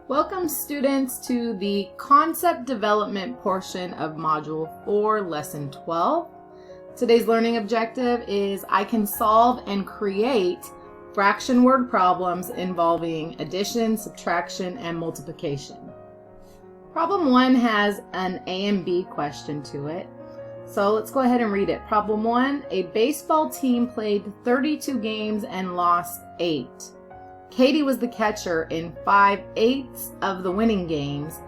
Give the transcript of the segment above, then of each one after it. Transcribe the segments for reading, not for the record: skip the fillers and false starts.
Welcome students to the concept development portion of Module 4, Lesson 12. Today's learning objective is I can solve and create fraction word problems involving addition, subtraction, and multiplication. Problem 1 has an A and B question to it. So let's go ahead and read it. Problem 1, a baseball team played 32 games and lost 8. Katie was the catcher in 5/8 of the winning games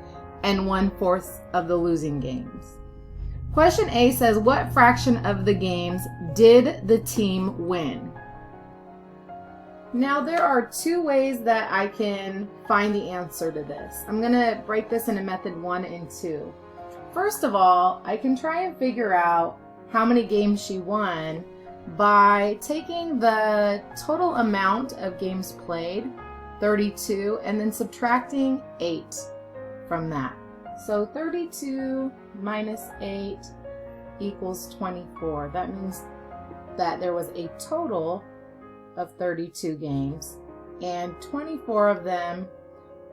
and 1/4 of the losing games. Question A says, what fraction of the games did the team win? Now there are two ways that I can find the answer to this. I'm going to break this into method 1 and 2. First of all, I can try and figure out how many games she won by taking the total amount of games played, 32, and then subtracting 8 from that. So 32 minus 8 equals 24. That means that there was a total of 32 games, and 24 of them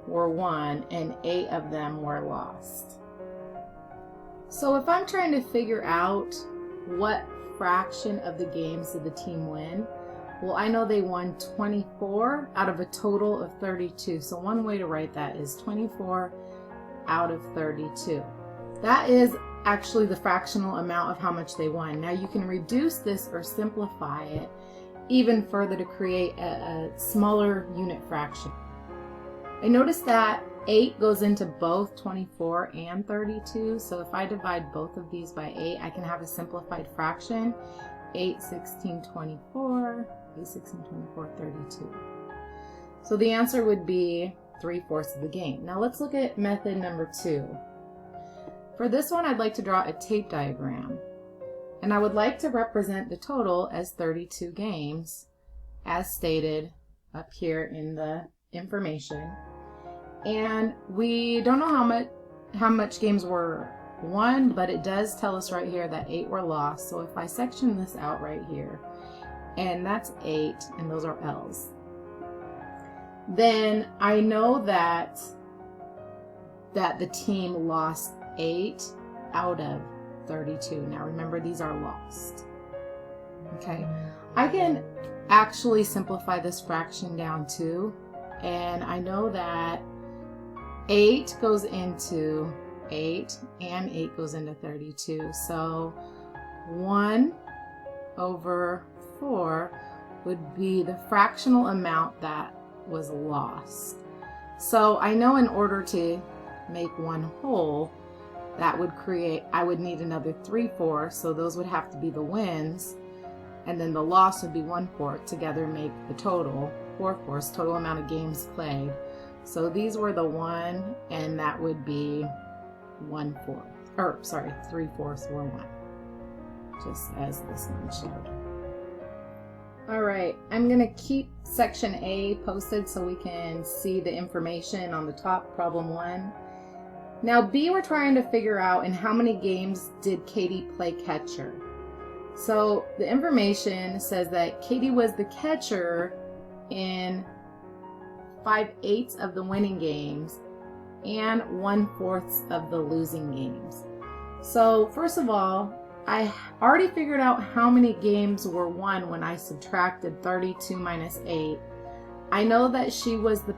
were won and 8 of them were lost. So if I'm trying to figure out what fraction of the games did the team win, well, I know they won 24 out of a total of 32. So one way to write that is 24 out of 32. That is actually the fractional amount of how much they won. Now you can reduce this or simplify it even further to create a smaller unit fraction. I noticed that 8 goes into both 24 and 32, so if I divide both of these by 8, I can have a simplified fraction, 8, 16, 24, 8, 16, 24, 32. So the answer would be 3/4 of the game. Now let's look at method number 2. For this one, I'd like to draw a tape diagram, and I would like to represent the total as 32 games, as stated up here in the information. And we don't know how much games were won, but it does tell us right here that 8 were lost. So if I section this out right here, and that's 8, and those are L's, then I know that the team lost 8 out of 32. Now remember, these are lost. Okay, I can actually simplify this fraction down too, and I know that 8 goes into 8 and 8 goes into 32. So 1/4 would be the fractional amount that was lost. So I know in order to make one whole, that would create, I would need another 3/4. So those would have to be the wins. And then the loss would be 1/4. Together make the total 4/4, total amount of games played. So these were the 1, and that would be 1/4, or sorry, 3/4 were 1, just as this one showed. All right, I'm gonna keep section A posted so we can see the information on the top, problem 1. Now B, we're trying to figure out in how many games did Katie play catcher. So the information says that Katie was the catcher in 5/8 of the winning games and 1/4 of the losing games. So first of all, I already figured out how many games were won when I subtracted 32 minus 8. I know that she was the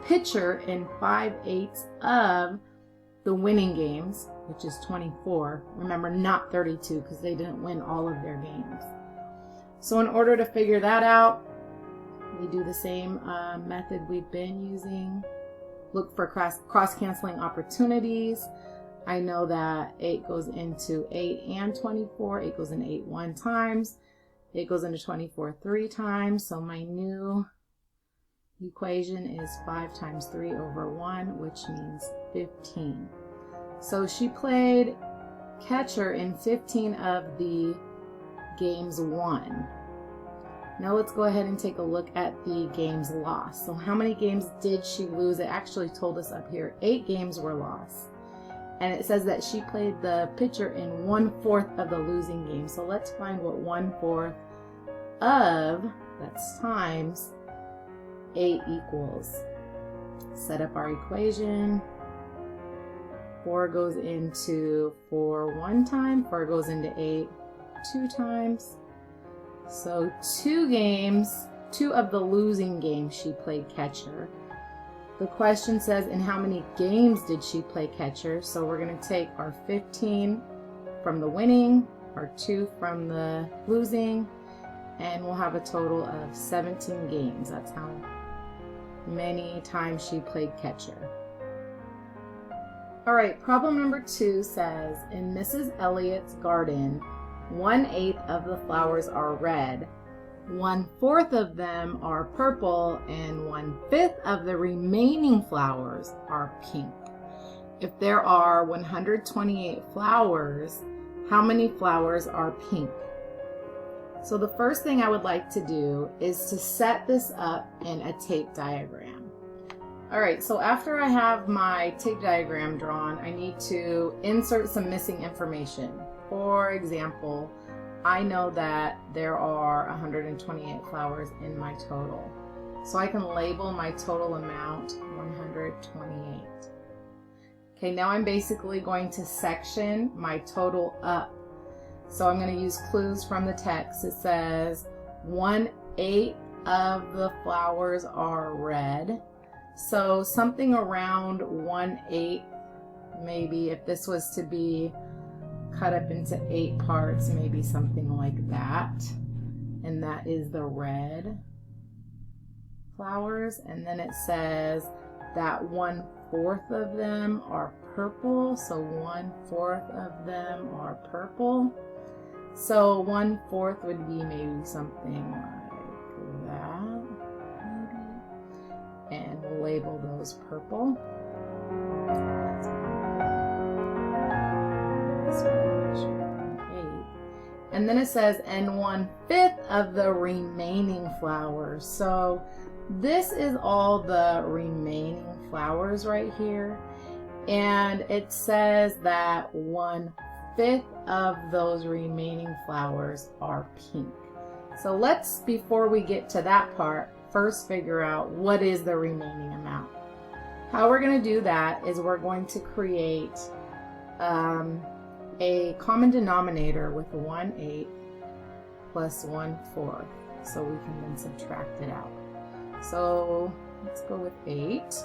pitcher in 5/8 of the winning games, which is 24. Remember, not 32, because they didn't win all of their games. So in order to figure that out, we do the same method we've been using. Look for cross-canceling opportunities. I know that 8 goes into 8 and 24. 8 goes into 8 1 times. 8 goes into 24 3 times. So my new equation is 5 times 3 over 1, which means 15. So she played catcher in 15 of the games won. Now let's go ahead and take a look at the games lost. So how many games did she lose? It actually told us up here 8 games were lost. And it says that she played the pitcher in 1/4 of the losing game. So let's find what 1/4 of, that's times 8 equals. set up our equation. 4 goes into 4 one time, 4 goes into 8 2 times. So 2 games, 2 of the losing games she played catcher. The question says, in how many games did she play catcher? So we're going to take our 15 from the winning, our 2 from the losing, and we'll have a total of 17 games. That's how many times she played catcher. All right, problem number 2 says, in Mrs. Elliott's garden, 1/8 of the flowers are red, 1/4 of them are purple, and 1/5 of the remaining flowers are pink. If there are 128 flowers, how many flowers are pink? So the first thing I would like to do is to set this up in a tape diagram. All right, so after I have my tape diagram drawn, I need to insert some missing information. For example, I know that there are 128 flowers in my total. So I can label my total amount 128. Okay, now I'm basically going to section my total up. So I'm going to use clues from the text. It says 1/8 of the flowers are red. So something around 1/8, maybe if this was to be cut up into 8 parts, maybe something like that. And that is the red flowers. And then it says that 1/4 of them are purple. So 1/4 of them are purple. So 1/4 would be maybe something like that, maybe. And we'll label those purple. And then it says, and 1/5 of the remaining flowers. So this is all the remaining flowers right here. And it says that 1/5 of those remaining flowers are pink. So let's, before we get to that part, first figure out what is the remaining amount. How we're going to do that is we're going to create a common denominator with 1/8 plus 1/4, so we can then subtract it out. So let's go with 8.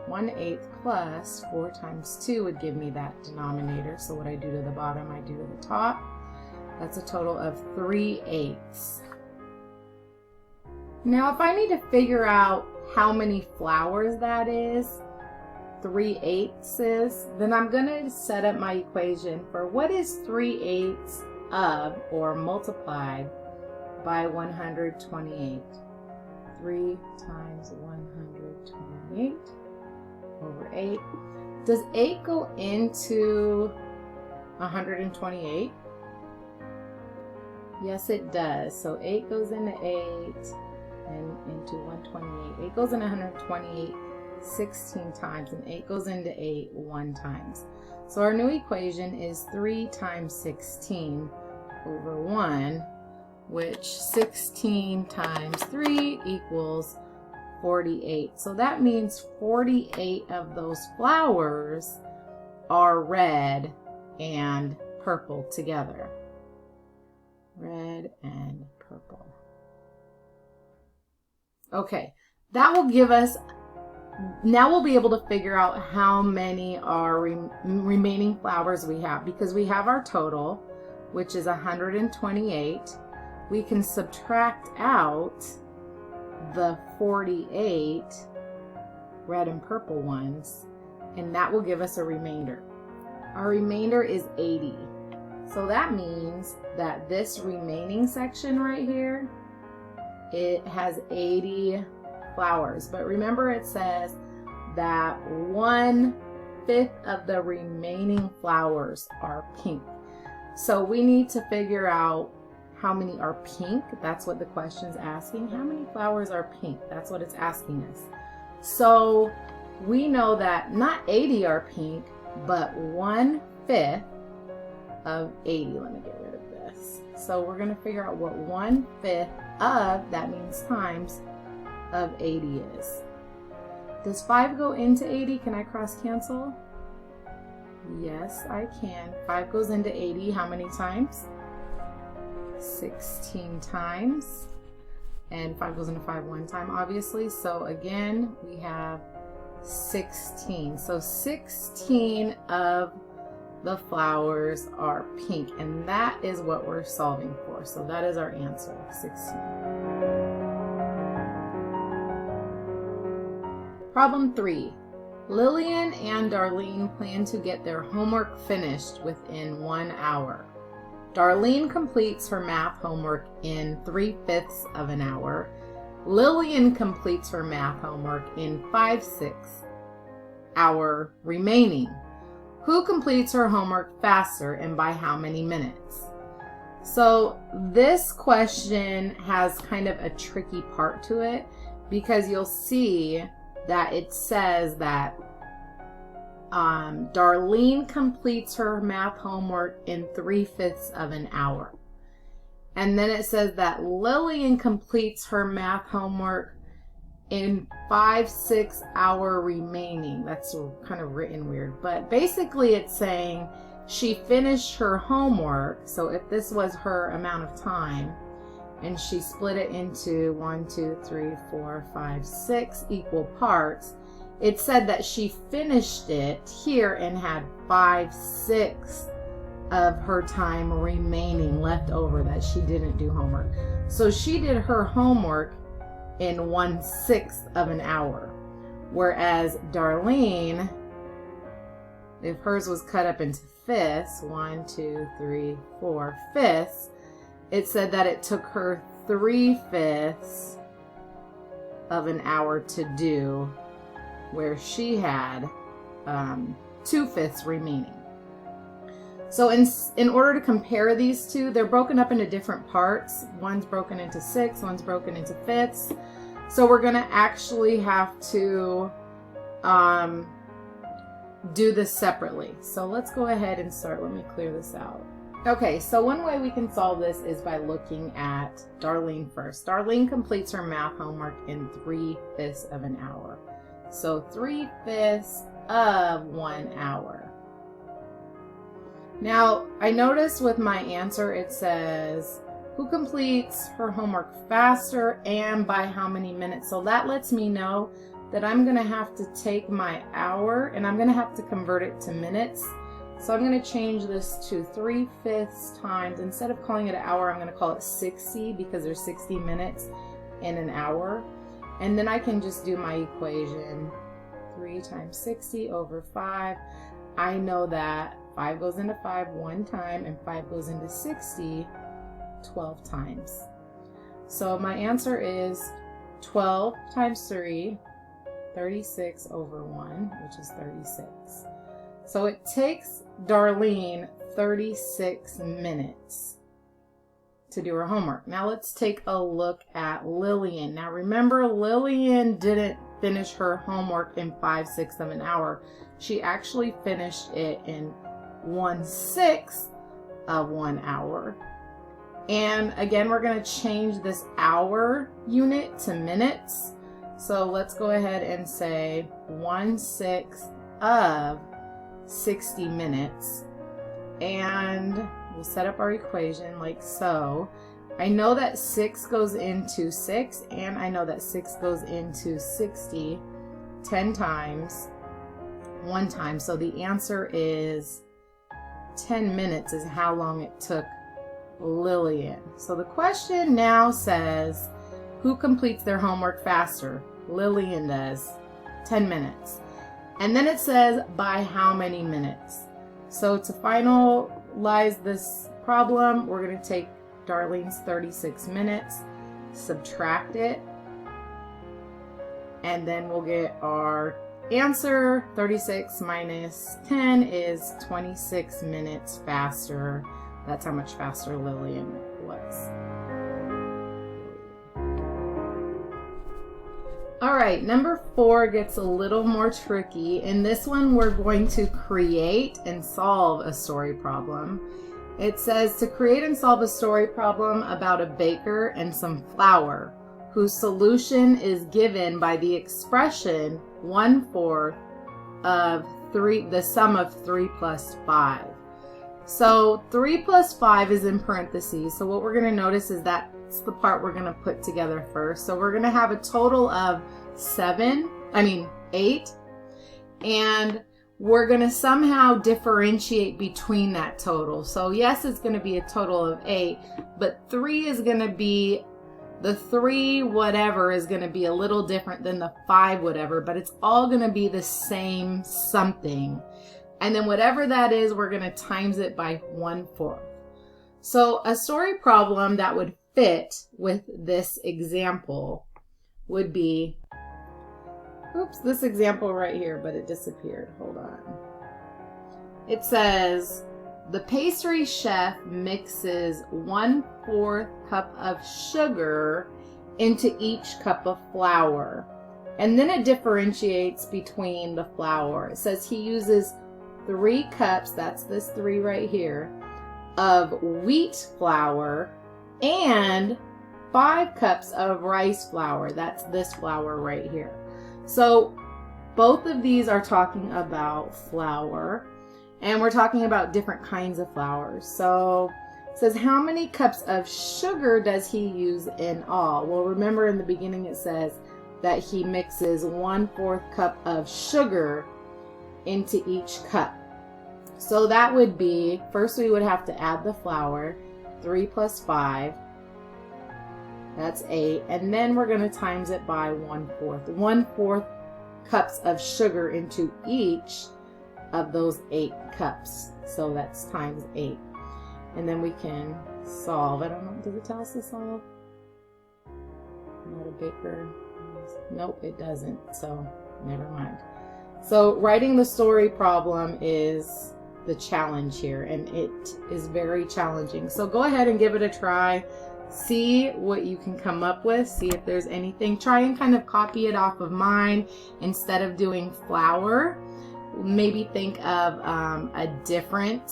1/8 plus 4 times 2 would give me that denominator. So what I do to the bottom, I do to the top. That's a total of 3/8. Now if I need to figure out how many flowers that is, 3/8 is, then I'm going to set up my equation for what is 3/8 of, or multiplied by 128. 3 times 128 over 8. Does 8 go into 128? Yes, it does. So 8 goes into 8 and into 128. 8 goes into 128 16 times, and 8 goes into 8 1 times. So our new equation is 3 times 16 over 1, which 16 times 3 equals 48. So that means 48 of those flowers are red and purple together. Red and purple. Okay, that will give us, now we'll be able to figure out how many are remaining flowers we have, because we have our total, which is 128. We can subtract out the 48 red and purple ones, and that will give us a remainder. Our remainder is 80. So that means that this remaining section right here, it has 80 flowers. But remember, it says that 1/5 of the remaining flowers are pink. So we need to figure out how many are pink. That's what the question's asking. How many flowers are pink? That's what it's asking us. So we know that not 80 are pink, but 1/5 of 80. Let me get rid of this. So we're going to figure out what 1/5 of, that means times, of 80 is. Does 5 go into 80? Can I cross cancel? Yes, I can. 5 goes into 80 how many times? 16 times. And 5 goes into 5 one time, obviously. So again, we have 16. So 16 of the flowers are pink, and that is what we're solving for. So that is our answer, 16. Problem 3. Lillian and Darlene plan to get their homework finished within 1 hour. Darlene completes her math homework in 3/5 of an hour. Lillian completes her math homework in 5/6 hour remaining. Who completes her homework faster and by how many minutes? So this question has kind of a tricky part to it, because you'll see that it says that Darlene completes her math homework in 3/5 of an hour. And then it says that Lillian completes her math homework in 5/6 hour remaining. That's kind of written weird, but basically it's saying she finished her homework. So if this was her amount of time and she split it into 1, 2, 3, 4, 5, 6 equal parts, it said that she finished it here and had 5/6 of her time remaining left over that she didn't do homework. So she did her homework in 1/6 of an hour. Whereas Darlene, if hers was cut up into fifths, 1, 2, 3, 4 fifths, it said that it took her 3/5 of an hour to do, where she had 2/5 remaining. So in order to compare these two, they're broken up into different parts. One's broken into 6, one's broken into fifths. So we're gonna actually have to do this separately. So let's go ahead and start. Let me clear this out. Okay, so one way we can solve this is by looking at Darlene first. Darlene completes her math homework in 3/5 of an hour. So 3/5 of 1 hour. Now, I noticed with my answer, it says, who completes her homework faster and by how many minutes? So that lets me know that I'm gonna have to take my hour and I'm gonna have to convert it to minutes. So I'm gonna change this to 3/5 times. Instead of calling it an hour, I'm gonna call it 60, because there's 60 minutes in an hour. And then I can just do my equation. 3 times 60 over 5. I know that 5 goes into 5 one time and 5 goes into 60 12 times. So my answer is 12 times 3, 36 over 1, which is 36. So it takes Darlene 36 minutes to do her homework. Now let's take a look at Lillian. Now remember, Lillian didn't finish her homework in 5/6 of an hour. She actually finished it in 1/6 of 1 hour. And again, we're going to change this hour unit to minutes. So let's go ahead and say 1/6 of 60 minutes. And we'll set up our equation like so. I know that 6 goes into 6, and I know that 6 goes into 60 10 times, 1 time. So the answer is 10 minutes is how long it took Lillian. So the question now says, who completes their homework faster? Lillian does, 10 minutes. And then it says, by how many minutes? So to finalize this problem, we're going to take Darlene's 36 minutes, subtract it, and then we'll get our answer. 36 minus 10 is 26 minutes faster. That's how much faster Lillian was. All right, number 4 gets a little more tricky. In this one, we're going to create and solve a story problem. It says to create and solve a story problem about a baker and some flour. whose solution is given by the expression 1/4 of 3, the sum of 3 plus 5. So 3 plus 5 is in parentheses. So what we're going to notice is that's the part we're going to put together first. So we're going to have a total of 8. And we're going to somehow differentiate between that total. So yes, it's going to be a total of 8, but 3 is going to be, the 3 whatever is going to be a little different than the 5 whatever, but it's all going to be the same something. And then whatever that is, we're going to times it by 1/4. So a story problem that would fit with this example would be, oops, this example right here, but it disappeared. Hold on. It says, the pastry chef mixes 1/4 cup of sugar into each cup of flour. And then it differentiates between the flour. It says he uses 3 cups, that's this 3 right here, of wheat flour and 5 cups of rice flour. That's this flour right here. So both of these are talking about flour, and we're talking about different kinds of flours. So it says, how many cups of sugar does he use in all? Well, remember in the beginning it says that he mixes 1/4 cup of sugar into each cup. So that would be, first we would have to add the flour, 3 plus 5, that's 8, and then we're going to times it by 1/4. 1/4 cups of sugar into each of those 8 cups. So that's times 8. And then we can solve. I don't know, does it tell us to solve? Not a baker. Nope, it doesn't. So never mind. So writing the story problem is the challenge here, and it is very challenging. So go ahead and give it a try. See what you can come up with. See if there's anything. Try and kind of copy it off of mine. Instead of doing flour, maybe think of a different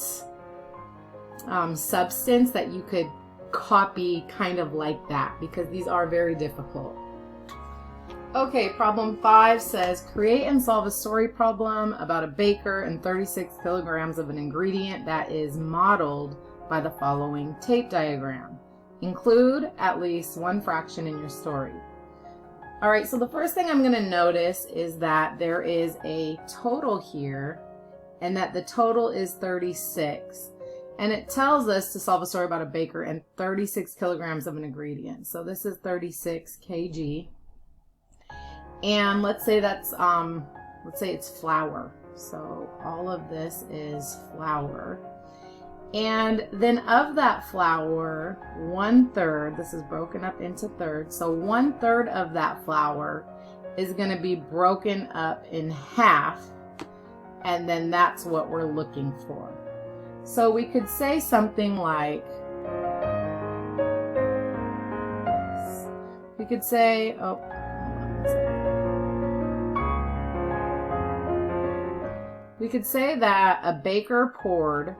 substance that you could copy kind of like that, because these are very difficult. Okay, problem 5 says, create and solve a story problem about a baker and 36 kilograms of an ingredient that is modeled by the following tape diagram. Include at least one fraction in your story. All right, so the first thing I'm going to notice is that there is a total here, and that the total is 36. And it tells us to solve a story about a baker and 36 kilograms of an ingredient. So this is 36 kg. And let's say that's, let's say it's flour. So all of this is flour. And then of that flour, 1/3, this is broken up into thirds. So 1/3 of that flour is going to be broken up in half. And then that's what we're looking for. So we could say something like, we could say, oh, we could say that a baker poured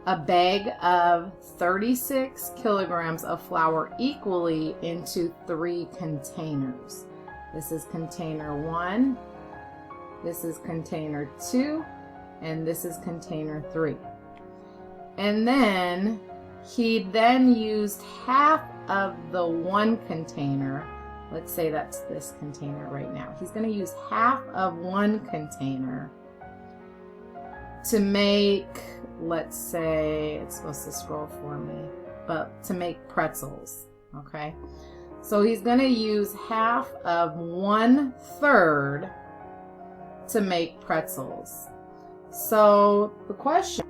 a bag of 36 kilograms of flour equally into 3 containers. This is container 1, this is container 2, and this is container 3. And then he then used half of the one container. Let's say that's this container right now. He's going to use half of one container to make, let's say, it's supposed to scroll for me, but to make pretzels, okay? So he's going to use half of 1/3 to make pretzels. So the question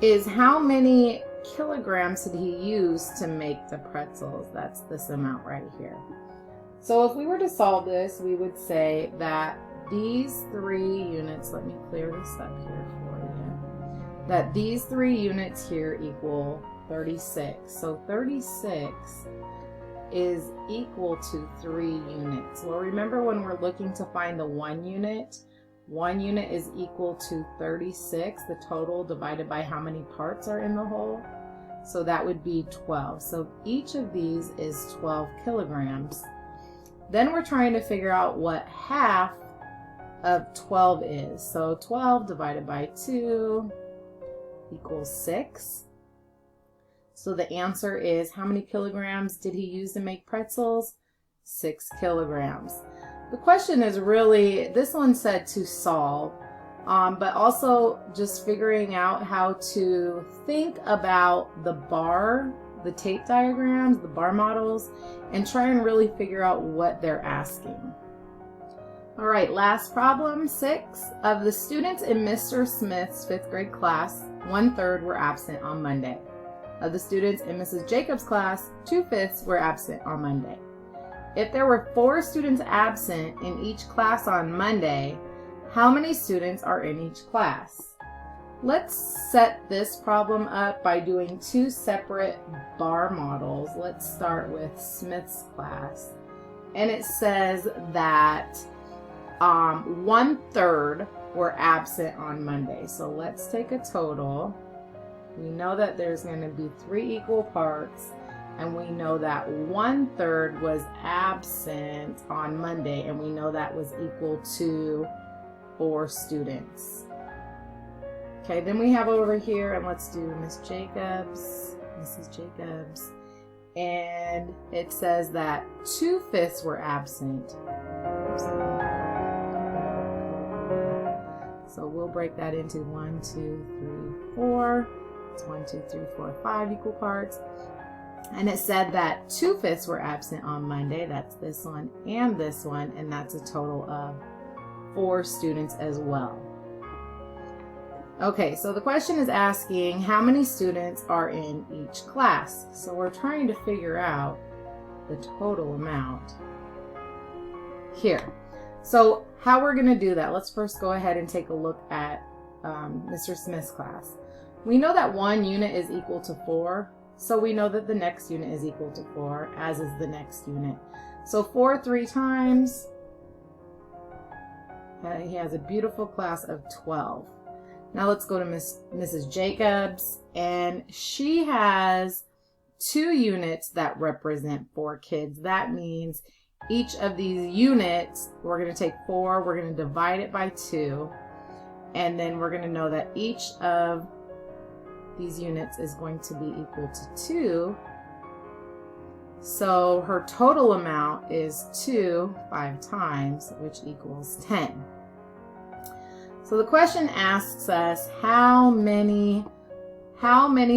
is, how many kilograms did he use to make the pretzels? That's this amount right here. So if we were to solve this, we would say that these 3 units, let me clear this up here for you, that these 3 units here equal 36. So 36 is equal to 3 units. Well, remember when we're looking to find the 1 unit is equal to 36, the total divided by how many parts are in the whole. So that would be 12. So each of these is 12 kilograms. Then we're trying to figure out what half of 12 is. So 12 divided by 2 equals 6. So the answer is, how many kilograms did he use to make pretzels? 6 kilograms. The question is really, this one said to solve, but also just figuring out how to think about the bar, the tape diagrams, the bar models, and try and really figure out what they're asking. All right, last problem, 6. Of the students in Mr. Smith's 5th grade class, 1/3 were absent on Monday. Of the students in Mrs. Jacobs' class, 2/5 were absent on Monday. If there were 4 students absent in each class on Monday, how many students are in each class? Let's set this problem up by doing 2 separate bar models. Let's start with Smith's class. And it says that 1/3 were absent on Monday. So let's take a total. We know that there's going to be 3 equal parts, and we know that 1/3 was absent on Monday, and we know that was equal to 4 students. Okay, then we have over here, and let's do Mrs. Jacobs, and it says that 2/5 were absent. So we'll break that into 1, 2, 3, 4. It's 1, 2, 3, 4, 5 equal parts. And it said that 2/5 were absent on Monday. That's this one and this one, and that's a total of 4 students as well. Okay, so the question is asking how many students are in each class. So we're trying to figure out the total amount here. So how we're going to do that, let's first go ahead and take a look at Mr. Smith's class. We know that 1 unit is equal to 4, so we know that the next unit is equal to 4, as is the next unit. So 4 3 times, he has a beautiful class of 12. Now let's go to Mrs. Jacobs, and she has 2 units that represent 4 kids. That means each of these units, we're going to take 4, we're going to divide it by 2, and then we're going to know that each of these units is going to be equal to 2. So her total amount is 2 5 times, which equals 10. So the question asks us how many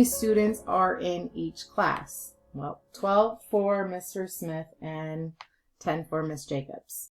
students are in each class? Well, 12 for Mr. Smith and 10 for Miss Jacobs.